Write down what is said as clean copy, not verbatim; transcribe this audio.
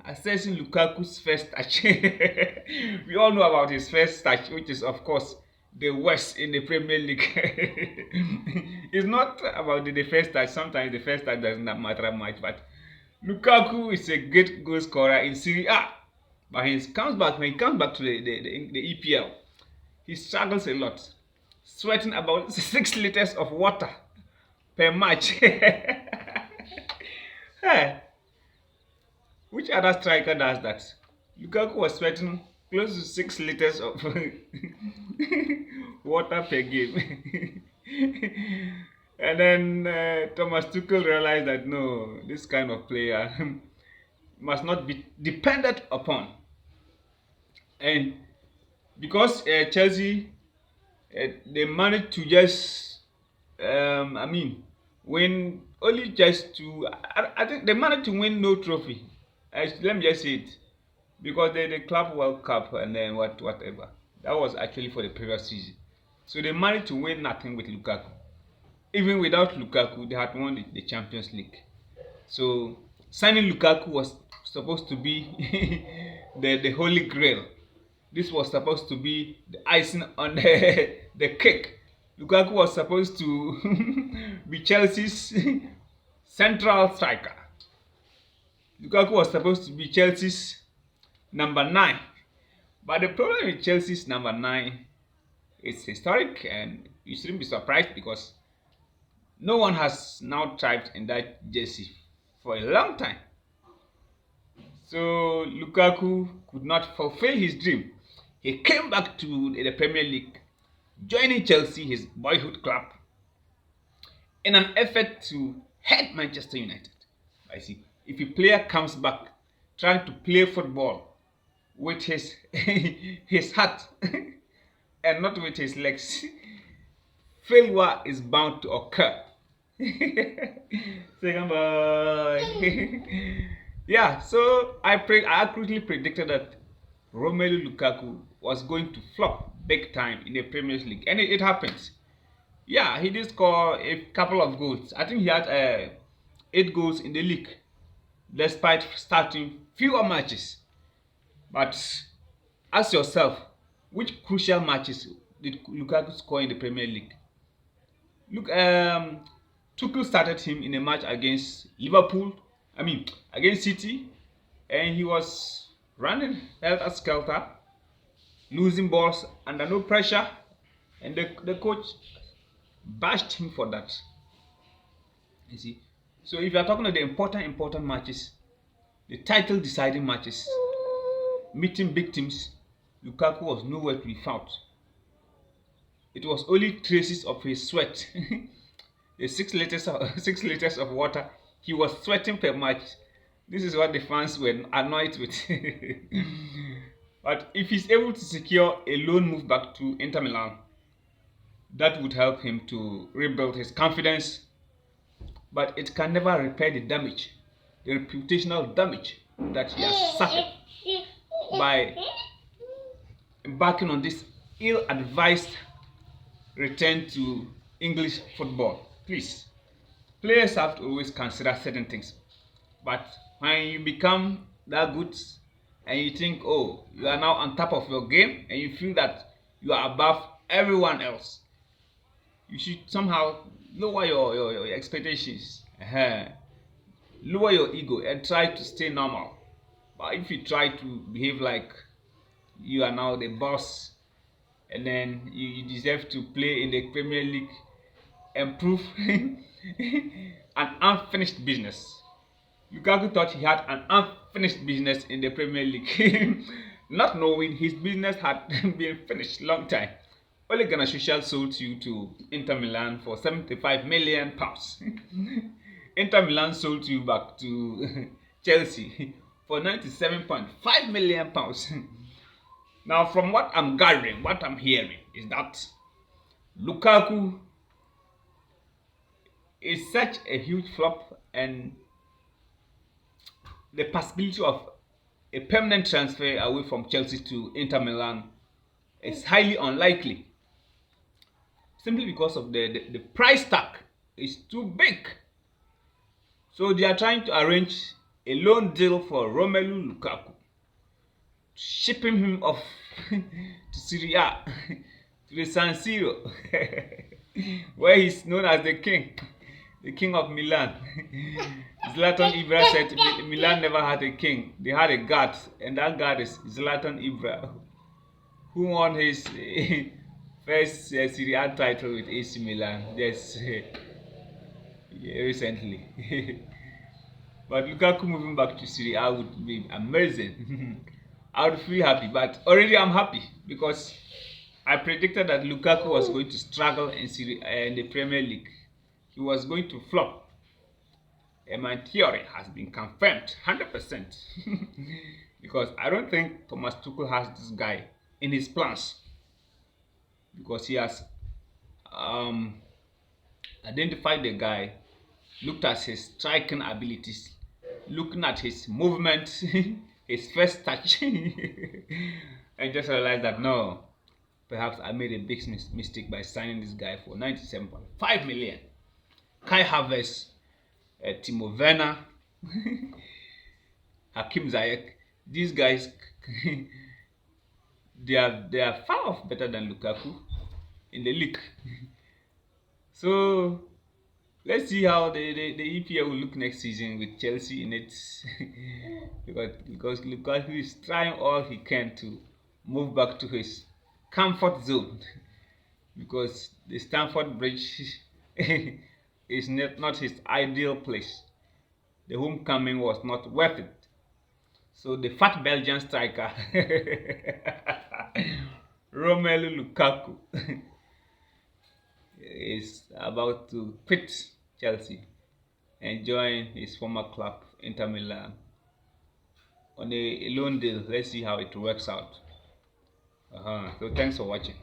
Assessing Lukaku's first touch. We all know about his first touch, which is, of course, the worst in the Premier League. It's not about the first touch. Sometimes the first touch doesn't matter much, but Lukaku is a great goal scorer in Serie A. But when he comes back to the EPL, he struggles a lot, sweating about 6 liters of water per match. Hey, which other striker does that? Lukaku was sweating close to 6 liters of water per game. And then Thomas Tuchel realized that no, this kind of player must not be depended upon. And because Chelsea, they managed to just, I mean, win only just to, I think they managed to win no trophy. Let me just say it, because the Club World Cup and then whatever that was actually for the previous season. So they managed to win nothing with Lukaku. Even without Lukaku, they had won the Champions League. So signing Lukaku was supposed to be the holy grail. This was supposed to be the icing on the cake. Lukaku was supposed to be Chelsea's central striker. Lukaku was supposed to be Chelsea's number 9. But the problem with Chelsea's number 9 is historic, and you shouldn't be surprised because no one has now thrived in that jersey for a long time. So Lukaku could not fulfill his dream. He came back to the Premier League, joining Chelsea, his boyhood club, in an effort to head Manchester United. I see. If a player comes back trying to play football with his his heart and not with his legs, failure is bound to occur. Second boy. Yeah, so I accurately predicted that Romelu Lukaku was going to flop big time in the Premier League, and it happens. Yeah, he did score a couple of goals. I think he had 8 goals in the league, despite starting fewer matches. But ask yourself, which crucial matches did Lukaku score in the Premier League? Look, Tuchel started him in a match against Liverpool. I mean, against City, and he was running helter skelter, losing balls under no pressure, and the coach bashed him for that. You see, so if you are talking about the important matches, the title deciding matches, meeting big teams, Lukaku was nowhere to be found. It was only traces of his sweat. The 6 liters of water he was sweating per match. This is what the fans were annoyed with. But if he's able to secure a loan move back to Inter Milan, that would help him to rebuild his confidence. But it can never repair the damage, the reputational damage that he has suffered by embarking on this ill-advised return to English football. Please, players have to always consider certain things. But when you become that good and you think, oh, you are now on top of your game and you feel that you are above everyone else, you should somehow lower your expectations. Lower your ego and try to stay normal. But if you try to behave like you are now the boss and then you deserve to play in the Premier League and prove an unfinished business. Lukaku thought he had an unfinished business in the Premier League, not knowing his business had been finished long time. Ole Gunnar Solskjaer sold you to Inter Milan for £75 million. Inter Milan sold you back to Chelsea for £97.5 million. Now, from what I'm gathering, what I'm hearing is that Lukaku is such a huge flop, and the possibility of a permanent transfer away from Chelsea to Inter Milan is highly unlikely, simply because of the price tag is too big. So they are trying to arrange a loan deal for Romelu Lukaku, shipping him off to Serie A, to the San Siro, where he's known as the king of Milan. Zlatan Ibra said Milan never had a king, they had a god, and that god is Zlatan Ibra, who won his first Serie A title with AC Milan just recently. But Lukaku moving back to Serie A would be amazing. I would feel happy, but already I'm happy because I predicted that Lukaku was going to struggle in in the Premier League. He was going to flop, and my theory has been confirmed 100%. Because I don't think Thomas Tuchel has this guy in his plans, because he has identified the guy, looked at his striking abilities, looking at his movement, his first touch, and just realized that no, perhaps I made a big mistake by signing this guy for 97.5 million. Kai Havertz, Timo Werner, Hakim Ziyech, these guys, they are far off better than Lukaku in the league. So let's see how the EPL will look next season with Chelsea in it. because Lukaku is trying all he can to move back to his comfort zone, because the Stamford Bridge is not his ideal place. The homecoming was not worth it. So the fat Belgian striker Romelu Lukaku is about to quit Chelsea and join his former club Inter Milan on a loan deal. Let's see how it works out. So thanks for watching.